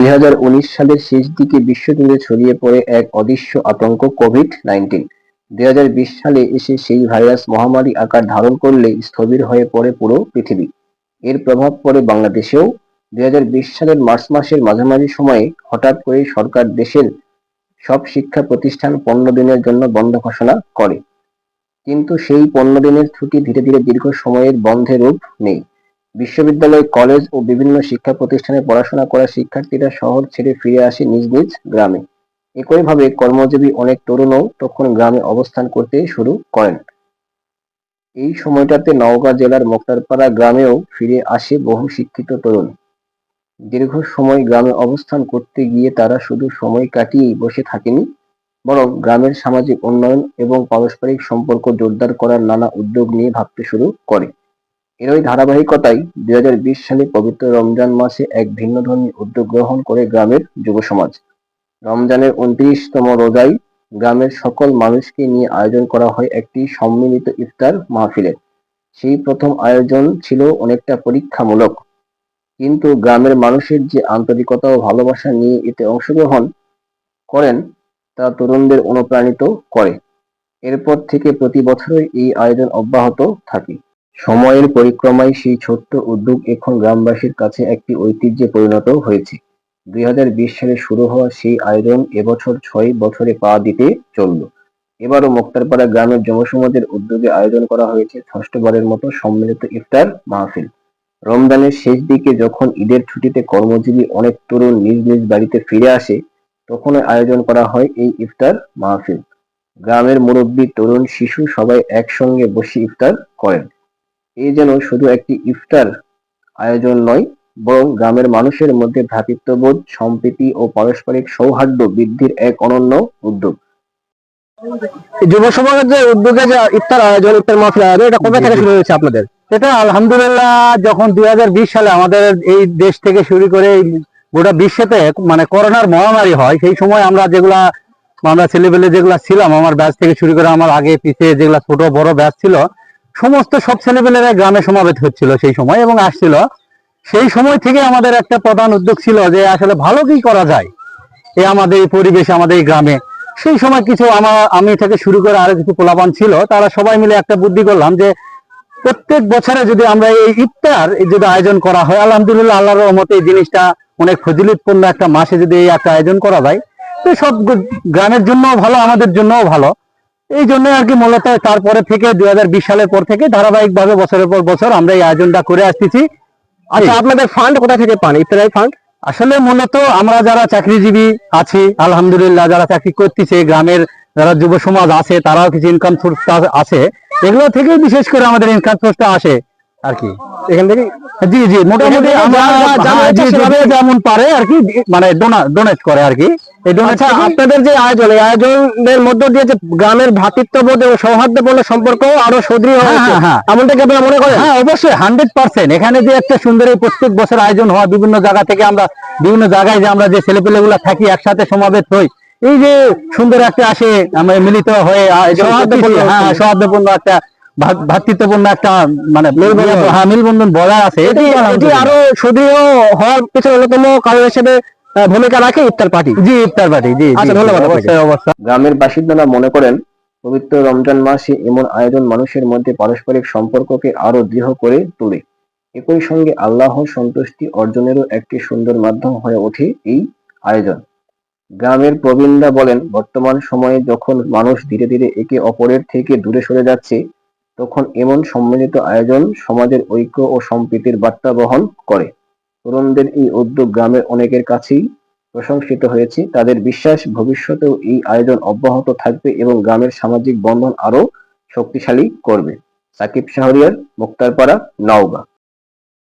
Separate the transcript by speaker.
Speaker 1: 2019 সালের শেষ দিকে বিশ্বজুড়ে ছড়িয়ে পড়ে এক অদৃশ্য আতঙ্ক কোভিড-19। 2020 সালে এসে সেই ভাইরাস মহামারী আকার ধারণ করলে স্থবির হয়ে পড়ে পুরো পৃথিবী। এর প্রভাব পড়ে বাংলাদেশেও। 2020 সালের মার্চ মাসের মাঝামাঝি সময়ে হঠাৎ করেই সরকার দেশের সব শিক্ষা প্রতিষ্ঠান 15 দিনের জন্য বন্ধ ঘোষণা করে। কিন্তু সেই 15 দিনের ছুটি ধীরে ধীরে দীর্ঘ সময়ের বন্ধে রূপ নেয়। বিশ্ববিদ্যালয়, কলেজ ও বিভিন্ন শিক্ষা প্রতিষ্ঠানে পড়াশোনা করা শিক্ষার্থীরা শহর ছেড়ে ফিরে আসে নিজ নিজ গ্রামে। একইভাবে কর্মজীবী অনেক তরুণও তখন গ্রামে অবস্থান করতে শুরু করেন। এই সময়টাতে নওগাঁ জেলার মোক্তারপাড়া গ্রামেও ফিরে আসে বহু শিক্ষিত তরুণ। দীর্ঘ সময় গ্রামে অবস্থান করতে গিয়ে তারা শুধু সময় কাটিয়েই বসে থাকেনি, বরং গ্রামের সামাজিক উন্নয়ন এবং পারস্পরিক সম্পর্ক জোরদার করার নানা উদ্যোগ নিয়ে ভাবতে শুরু করে। এরই ধারাবাহিকতায় 2020 সালে পবিত্র রমজান মাসে এক ভিন্নধর্মী উদ্যোগ গ্রহণ করে গ্রামের যুব সমাজ। রমজানের 29তম রোজায় গ্রামের সকল মানুষকে নিয়ে আয়োজন করা হয় একটি সম্মিলিত ইফতার মাহফিলের। সেই প্রথম আয়োজন ছিল অনেকটা পরীক্ষামূলক, কিন্তু গ্রামের মানুষের যে আন্তরিকতা ও ভালোবাসা নিয়ে এতে অংশগ্রহণ করেন তা তরুণদের অনুপ্রাণিত করে। এরপর থেকে প্রতি বছরই এই আয়োজন অব্যাহত থাকে। সময়ের পরিক্রমায় সেই ছোট্ট উদ্যোগ এখন গ্রামবাসীর কাছে একটি ঐতিহ্যে পরিণত হয়েছে। 2020 সালে শুরু হওয়া সেই আয়োজন এবছর 6 বছরে পা দিতে চলল। এবারও মোক্তারপাড়া গ্রামের যুবসমাজের উদ্যোগে আয়োজন করা হয়েছে ষষ্ঠবারের মতো সম্মিলিত ইফতার মাহফিল। রমজানের শেষ দিকে যখন ঈদের ছুটিতে কর্মজীবী অনেক তরুণ নিজ নিজ বাড়িতে ফিরে আসে, তখনই আয়োজন করা হয় এই ইফতার মাহফিল। গ্রামের মুরব্বী, তরুণ, শিশু সবাই একসঙ্গে বসে ইফতার করেন। এ যেন শুধু একটি ইফতার আয়োজন নয়, বরং গ্রামের মানুষের মধ্যে ভ্রাতৃত্ববোধ, সম্প্রীতি ও পারস্পরিক সৌহার্দ্য বৃদ্ধির এক অনন্য উদ্যোগ।
Speaker 2: যুব সমাজের যে উদ্যোগে যে ইফতার আয়োজন, ইফতার মাহফিল আয়োজন, এটা কবে থেকে শুরু হয়েছে আপনাদের? এটা আলহামদুলিল্লাহ যখন 2020 সালে আমাদের এই দেশ থেকে শুরু করে গোটা বিশ্বতে মানে করোনার মহামারী হয়, সেই সময় আমরা ছেলেপেলে যেগুলা ছিলাম, আমার ব্যাচ থেকে শুরু করে আমার আগে পিছিয়ে যেগুলা ছোট বড় ব্যাচ ছিল, সমস্ত সব ছেলেপেলেরা গ্রামে সমাবেত হচ্ছিল সেই সময় এবং আসছিল। সেই সময় থেকে আমাদের একটা প্রধান উদ্যোগ ছিল যে আসলে ভালো কি করা যায় এই আমাদের এই পরিবেশে, আমাদের এই গ্রামে। সেই সময় কিছু আমি থেকে শুরু করে আরো কিছু পোলাপান ছিল, তারা সবাই মিলে একটা বুদ্ধি করলাম যে প্রত্যেক বছরে যদি আমরা এই ইফতার যদি আয়োজন করা হয়, আলহামদুলিল্লাহ আল্লাহর রহমতে এই জিনিসটা অনেক ফজিলতপূর্ণ একটা মাসে যদি এই একটা আয়োজন করা যায়, তো সব গ্রামের জন্য ভালো, আমাদের জন্যও ভালো। এই জন্য আর কি মূলত তারপরে থেকে 2020 সালের পর থেকে ধারাবাহিক ভাবে বছরের পর বছর আমরা এই আয়োজনটা করে আসতেছি। আচ্ছা, আপনাদের ফান্ড কোথা থেকে পান, ইফতারের ফান্ড? আসলে মূলত আমরা যারা চাকরিজীবী আছি, আলহামদুলিল্লাহ যারা চাকরি করতেছে, গ্রামের যারা যুব সমাজ আছে, তারাও কিছু ইনকাম সোর্স আছে, এগুলো থেকে বিশেষ করে আমাদের ইনকাম সোর্সটা আসে আর কি এখান থেকে। জি জি, মোটামুটি আমরা যেমন পারে আর কি, মানে ডোনেট করে আর কি। আপনাদের যে আয়োজন, এই আয়োজনের মধ্য দিয়ে যে গ্রামের ভ্রাতৃত্ববোধ এবং সৌহার্দ্যপূর্ণ সম্পর্ক আরো সুদৃঢ় হয়েছে, এমনটা কি আপনারা মনে করেন? হ্যাঁ, অবশ্যই 100%। এখানে যে একটা সুন্দর এই প্রত্যেক বছর আয়োজন হয়, বিভিন্ন জায়গা থেকে আমরা বিভিন্ন জায়গায় যে আমরা যে ছেলেপেলেগুলা থাকি একসাথে সমাবেত হই, এই যে সুন্দর একটা আসে আমরা মিলিত হয়ে সৌহার্দ্যপূর্ণ একটা ভ্রাতৃত্বপূর্ণ একটা মানে মেলবন্ধন বজায় আছে, এটি আরো সুদৃঢ় হওয়ার পিছনে অন্যতম কারণ হিসেবে ভূমিকা রাখে ইফতার পার্টি। জি, ইফতার পার্টি। জি, ধন্যবাদ।
Speaker 1: গ্রামের বাসিন্দারা মনে করেন পবিত্র রমজান মাসে এমন আয়োজন মানুষের মধ্যে পারস্পরিক সম্পর্ককে আরো দৃঢ় করে তোলে। একই সঙ্গে আল্লাহর সন্তুষ্টি অর্জনেরও একটি সুন্দর মাধ্যম হয়ে ওঠে এই আয়োজন। গ্রামের প্রবীণরা বলেন, বর্তমান সময়ে যখন মানুষ ধীরে ধীরে একে অপরের থেকে দূরে সরে যাচ্ছে, তখন এমন সম্মিলিত আয়োজন সমাজের ঐক্য ও সম্প্রীতির বার্তা বহন করে। তরুণদের এই উদ্যোগ গ্রামের অনেকের কাছেই প্রশংসিত হয়েছে। তাদের বিশ্বাস ভবিষ্যতেও এই আয়োজন অব্যাহত থাকবে এবং গ্রামের সামাজিক বন্ধন আরো শক্তিশালী করবে। সাকিব শাহরিয়ার, মোক্তারপাড়া, নওগাঁ।